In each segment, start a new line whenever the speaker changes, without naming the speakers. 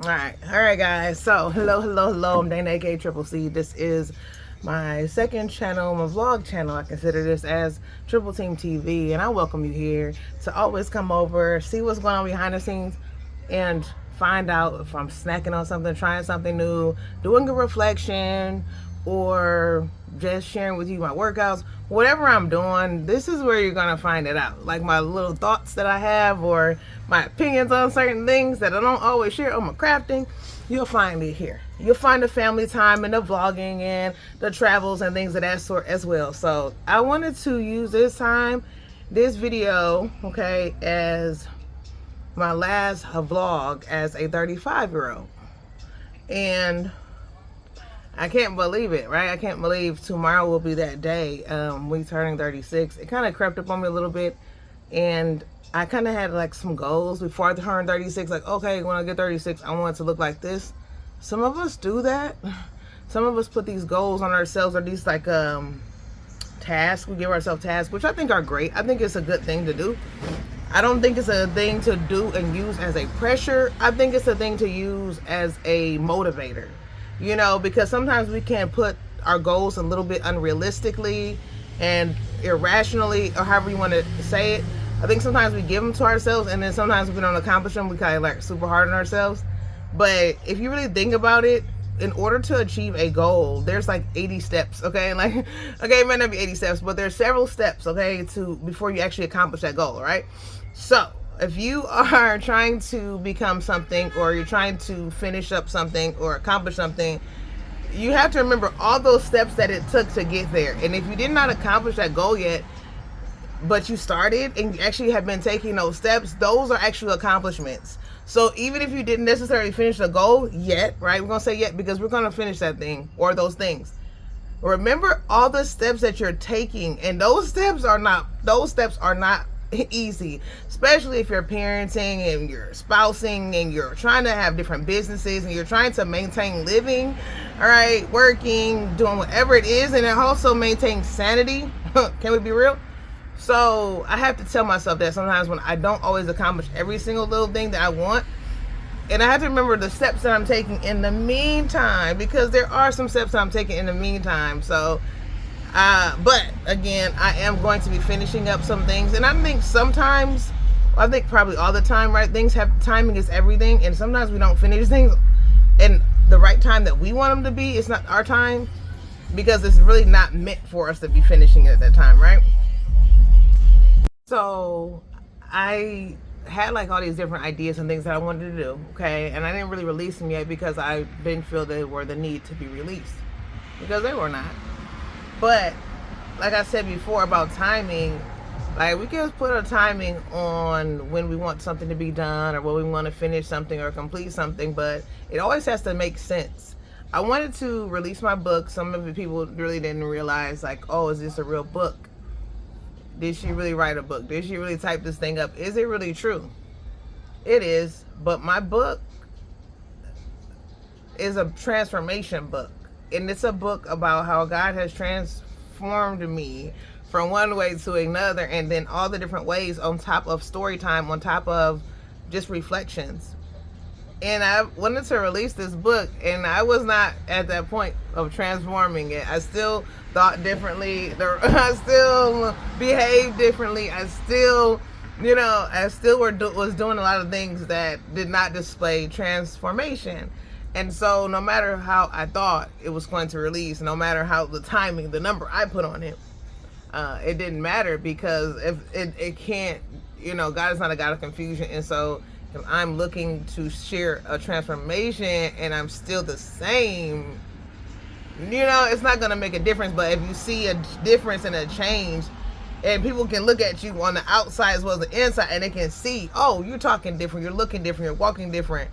All right, guys. So, hello. I'm Dana, aka Triple C. This is my second channel, my vlog channel. I consider this as Triple Team TV, and I welcome you here to always come over, see what's going on behind the scenes, and find out if I'm snacking on something, trying something new, doing a reflection, or just sharing with you my workouts. Whatever I'm doing, this is where you're gonna find it out. Like my little thoughts that I have, or my opinions on certain things that I don't always share on my crafting, you'll find it here. You'll find the family time and the vlogging and the travels and things of that sort as well. So I wanted to use this video, okay, as my last vlog as a 35-year-old. And I can't believe it, right? I can't believe tomorrow will be that day. We turning 36. It kind of crept up on me a little bit, and I kind of had like some goals before I turned 36. Like, okay, when I get 36, I want it to look like this. Some of us do that. Some of us put these goals on ourselves, or these like tasks. We give ourselves tasks, which I think are great. I think it's a good thing to do. I don't think it's a thing to do and use as a pressure. I think it's a thing to use as a motivator. You know, because sometimes we can put our goals a little bit unrealistically and irrationally, or however you want to say it. I think sometimes we give them to ourselves, and then sometimes if we don't accomplish them, we kind of like super hard on ourselves. But if you really think about it, in order to achieve a goal, there's like 80 steps, okay? Like, okay, it might not be 80 steps, but there's several steps, okay, before you actually accomplish that goal, right? So if you are trying to become something, or you're trying to finish up something or accomplish something, you have to remember all those steps that it took to get there. And if you did not accomplish that goal yet, but you started and you actually have been taking those steps, those are actual accomplishments. So even if you didn't necessarily finish the goal yet, right? We're going to say yet because we're going to finish that thing or those things. Remember all the steps that you're taking, and those steps are not easy, especially if you're parenting and you're spousing and you're trying to have different businesses and you're trying to maintain living, all right, working, doing whatever it is, and it also maintain sanity. Can we be real? So I have to tell myself that sometimes when I don't always accomplish every single little thing that I want, and I have to remember the steps that I'm taking in the meantime, because there are some steps that I'm taking in the meantime. So but again, I am going to be finishing up some things, and I think sometimes, I think probably all the time, right? Things have, timing is everything, and sometimes we don't finish things in the right time that we want them to be. It's not our time, because it's really not meant for us to be finishing it at that time, right? So I had like all these different ideas and things that I wanted to do, okay? And I didn't really release them yet because I didn't feel they were the need to be released, because they were not. But like I said before about timing, like we can put a timing on when we want something to be done, or when we want to finish something or complete something, but it always has to make sense. I wanted to release my book. Some of the people really didn't realize, like, oh, is this a real book? Did she really write a book? Did she really type this thing up? Is it really true? It is, but my book is a transformation book. And it's a book about how God has transformed me from one way to another, and then all the different ways on top of story time, on top of just reflections. And I wanted to release this book, and I was not at that point of transforming it. I still thought differently. I still behaved differently. I still, was doing a lot of things that did not display transformation. And so no matter how I thought it was going to release, no matter how the timing, the number I put on it, it didn't matter, because if it can't, God is not a God of confusion. And so if I'm looking to share a transformation and I'm still the same, it's not going to make a difference. But if you see a difference and a change, and people can look at you on the outside as well as the inside, and they can see, oh, you're talking different, you're looking different, you're walking different.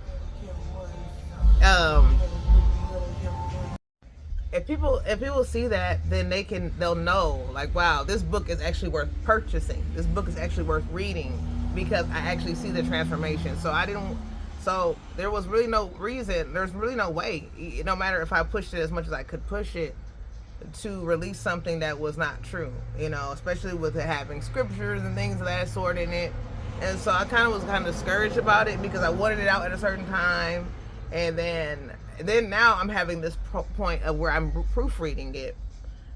If people see that, then they'll know, like, wow, this book is actually worth purchasing. This book is actually worth reading, because I actually see the transformation. So there was really no reason, there's really no way, no matter if I pushed it as much as I could push it, to release something that was not true, especially with it having scriptures and things of that sort in it. And so I was kind of discouraged about it, because I wanted it out at a certain time, And then now I'm having this point of where I'm proofreading it,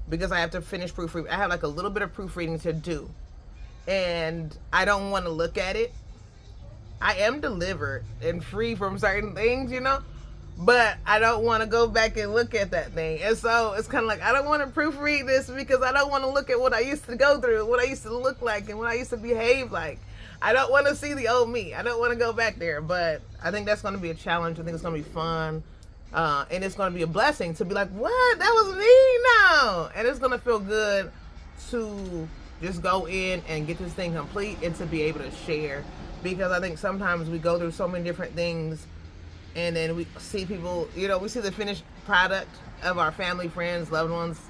because I have to finish proofreading. I have like a little bit of proofreading to do, and I don't want to look at it. I am delivered and free from certain things, but I don't want to go back and look at that thing. And so it's kind of like, I don't want to proofread this because I don't want to look at what I used to go through, what I used to look like, and what I used to behave like. I don't want to see the old me. I don't want to go back there, but I think that's going to be a challenge. I think it's going to be fun. And it's going to be a blessing to be like, what? That was me now. And it's going to feel good to just go in and get this thing complete and to be able to share. Because I think sometimes we go through so many different things, and then we see people, we see the finished product of our family, friends, loved ones,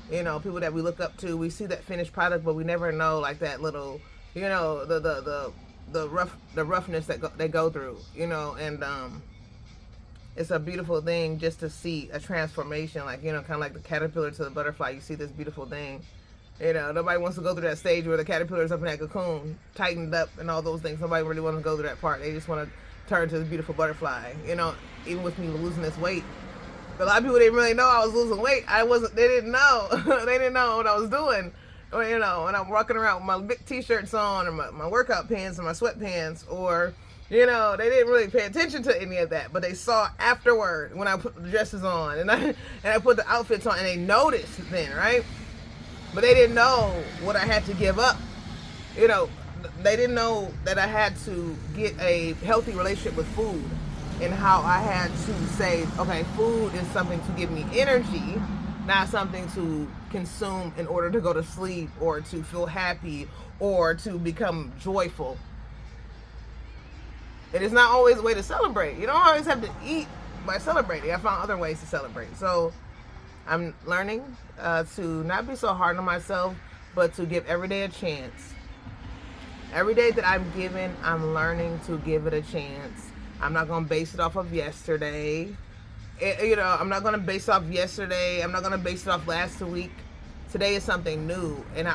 people that we look up to. We see that finished product, but we never know, like, that little, the roughness that they go through, and it's a beautiful thing just to see a transformation, like, kind of like the caterpillar to the butterfly. You see this beautiful thing. Nobody wants to go through that stage where the caterpillar's up in that cocoon, tightened up and all those things. Nobody really wants to go through that part. They just want to turn to this beautiful butterfly. Even with me losing this weight. But a lot of people didn't really know I was losing weight. They didn't know. They didn't know what I was doing. Or, when I'm walking around with my big t-shirts on, or my workout pants and my sweatpants, or, they didn't really pay attention to any of that. But they saw afterward when I put the dresses on and I put the outfits on, and they noticed then, right? But they didn't know what I had to give up. They didn't know that I had to get a healthy relationship with food, and how I had to say, okay, food is something to give me energy, not something to consume in order to go to sleep or to feel happy or to become joyful. It is not always a way to celebrate. You don't always have to eat by celebrating. I found other ways to celebrate. So I'm learning to not be so hard on myself, but to give every day a chance. Every day that I'm given, I'm learning to give it a chance. I'm not going to base it off of yesterday. I'm not going to base it off yesterday. I'm not going to base it off last week. Today is something new. And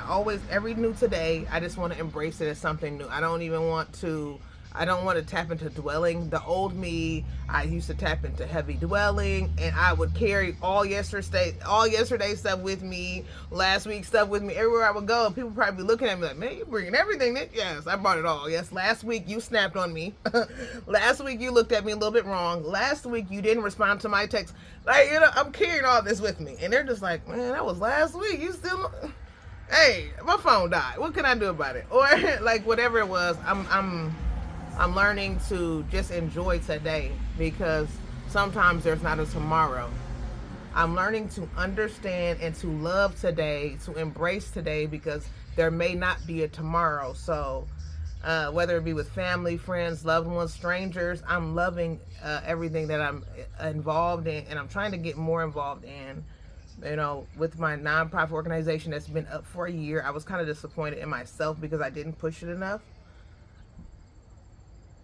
every new today, I just want to embrace it as something new. I don't want to tap into dwelling. The old me, I used to tap into heavy dwelling, and I would carry all yesterday stuff with me, last week's stuff with me everywhere I would go. People probably be looking at me like, man, you bringing everything. Yes, I brought it all. Yes, last week you snapped on me. Last week you looked at me a little bit wrong. Last week you didn't respond to my text. Like, I'm carrying all this with me, and they're just like, man, that was last week. You still, hey, my phone died. What can I do about it? Or like whatever it was, I'm learning to just enjoy today, because sometimes there's not a tomorrow. I'm learning to understand and to love today, to embrace today, because there may not be a tomorrow. So whether it be with family, friends, loved ones, strangers, I'm loving everything that I'm involved in, and I'm trying to get more involved in. With my nonprofit organization that's been up for a year, I was kind of disappointed in myself because I didn't push it enough.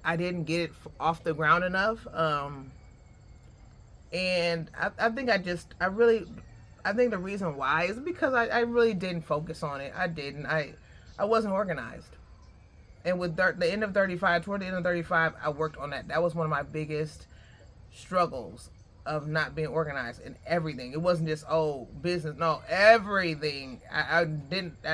I didn't get it off the ground enough. And I think the reason why is because I really didn't focus on it. I wasn't organized. And with toward the end of 35, I worked on that. That was one of my biggest struggles, of not being organized in everything. It wasn't just, business. No, everything. I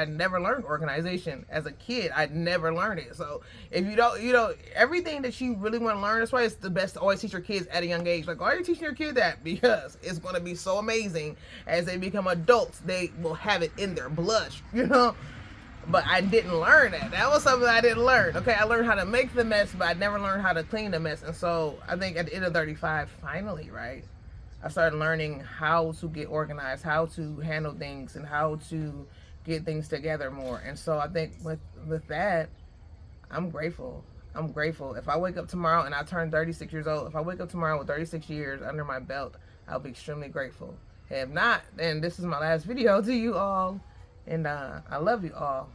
never learned organization as a kid. I never learned it. So if you don't, everything that you really want to learn, that's why it's the best to always teach your kids at a young age. Like, why are you teaching your kid that? Because it's going to be so amazing as they become adults. They will have it in their blood, But I didn't learn that. That was something I didn't learn. Okay, I learned how to make the mess, but I never learned how to clean the mess. And so I think at the end of 35, finally, right, I started learning how to get organized, how to handle things, and how to get things together more. And so I think with that, I'm grateful. I'm grateful. If I wake up tomorrow and I turn 36 years old, if I wake up tomorrow with 36 years under my belt, I'll be extremely grateful. And if not, then this is my last video to you all. And I love you all.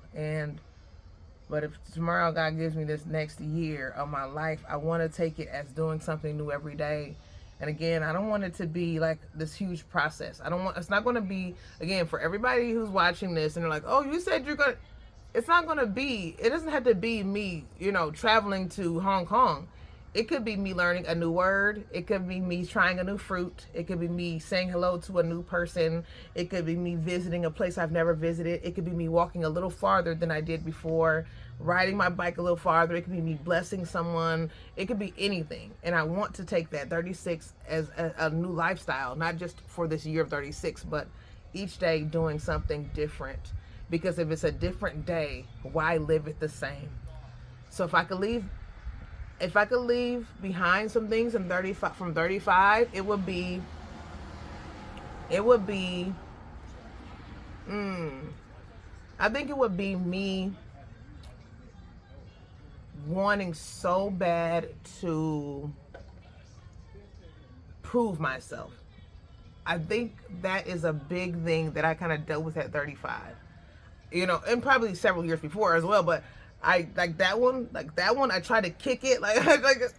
But if tomorrow God gives me this next year of my life, I want to take it as doing something new every day. And again, I don't want it to be like this huge process. It's not going to be, again, for everybody who's watching this and they're like, oh, you said you're going to, it doesn't have to be me, traveling to Hong Kong. it could be me learning a new word. It could be me trying a new fruit. It could be me saying hello to a new person. It could be me visiting a place I've never visited. It could be me walking a little farther than I did before, riding my bike a little farther. It could be me blessing someone. It could be anything. And I want to take that 36 as a new lifestyle, not just for this year of 36, but each day doing something different. Because if it's a different day, why live it the same? So if I could leave behind some things in 35 from 35, it would be I think it would be me wanting so bad to prove myself. I think that is a big thing that I kind of dealt with at 35. You know, and probably several years before as well, but I like that one. I tried to kick it. Like get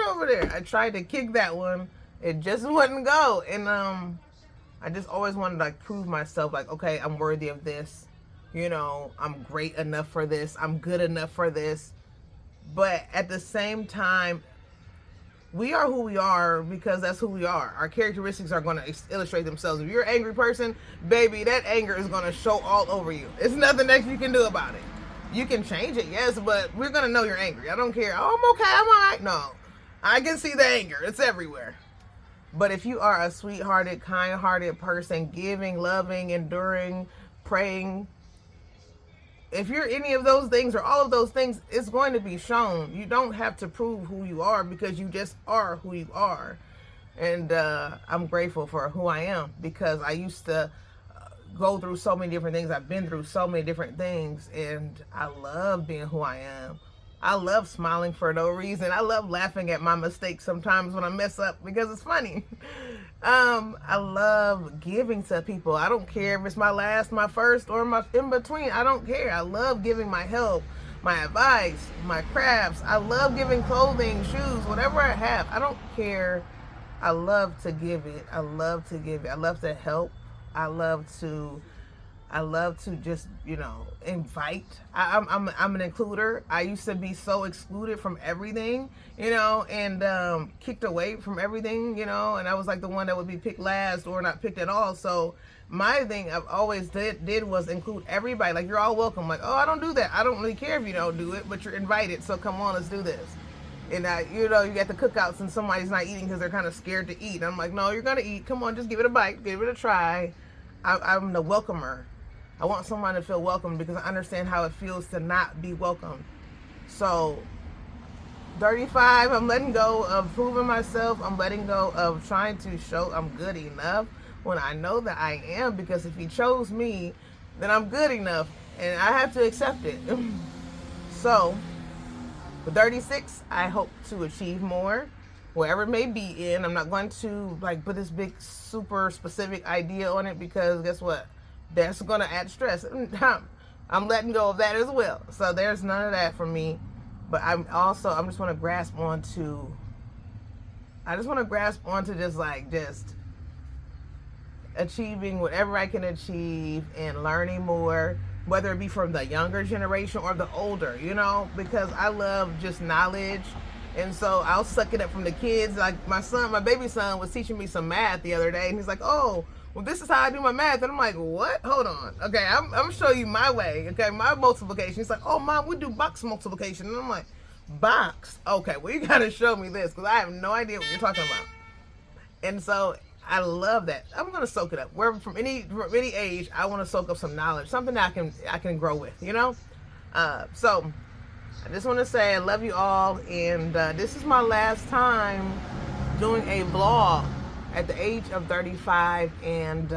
over there. I tried to kick that one. It just wouldn't go. And I just always wanted to like prove myself. Like, okay, I'm worthy of this. You know, I'm great enough for this. I'm good enough for this. But at the same time, we are who we are because that's who we are. Our characteristics are going to illustrate themselves. If you're an angry person, baby, that anger is going to show all over you. It's nothing that you can do about it. You can change it, yes, but we're going to know you're angry. I don't care. Oh, I'm okay. I'm all right. No, I can see the anger. It's everywhere. But if you are a sweet-hearted, kind-hearted person, giving, loving, enduring, praying, if you're any of those things or all of those things, it's going to be shown. You don't have to prove who you are because you just are who you are. And I'm grateful for who I am because I used to go through so many different things. I've been through so many different things, and I love being who I am. I love smiling for no reason. I love laughing at my mistakes sometimes when I mess up because it's funny. I love giving to people. I don't care if it's my last, my first, or my in between. I don't care. I love giving my help, my advice, my crafts. I love giving clothing, shoes, whatever I have. I don't care. I love to give it. I love to give it. I love to help. I love to just, you know, invite. I'm an includer. I used to be so excluded from everything, you know, and kicked away from everything, you know, and I was like the one that would be picked last or not picked at all. So my thing I've always did was include everybody. Like, you're all welcome. Like, oh, I don't do that. I don't really care if you don't do it, but you're invited. So come on, let's do this. And you know, you get the cookouts and somebody's not eating because they're kind of scared to eat. And I'm like, no, you're gonna eat. Come on, just give it a bite, give it a try. I'm the welcomer. I want someone to feel welcome because I understand how it feels to not be welcome. So 35, I'm letting go of proving myself. I'm letting go of trying to show I'm good enough when I know that I am, because if he chose me, then I'm good enough and I have to accept it. So with 36, I hope to achieve more, wherever it may be in. I'm not going to like put this big super specific idea on it because guess what? That's going to add stress. I'm letting go of that as well. So there's none of that for me. But I just want to grasp onto just achieving whatever I can achieve and learning more, whether it be from the younger generation or the older, you know, because I love just knowledge. And so I'll suck it up from the kids. Like my baby son was teaching me some math the other day, and he's like, oh, well, this is how I do my math. And I'm like, what? Hold on. Okay, I'm going to show you my way. Okay, my multiplication. He's like, oh, Mom, we do box multiplication. And I'm like, box? Okay, well, you got to show me this because I have no idea what you're talking about. And so I love that. I'm going to soak it up. From any age, I want to soak up some knowledge, something that I can grow with, you know? So I just want to say I love you all. And this is my last time doing a vlog at the age of 35, and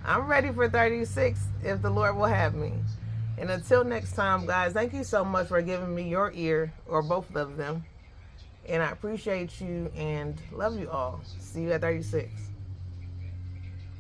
I'm ready for 36 if the Lord will have me. And until next time, guys, thank you so much for giving me your ear, or both of them. And I appreciate you and love you all. See you at 36.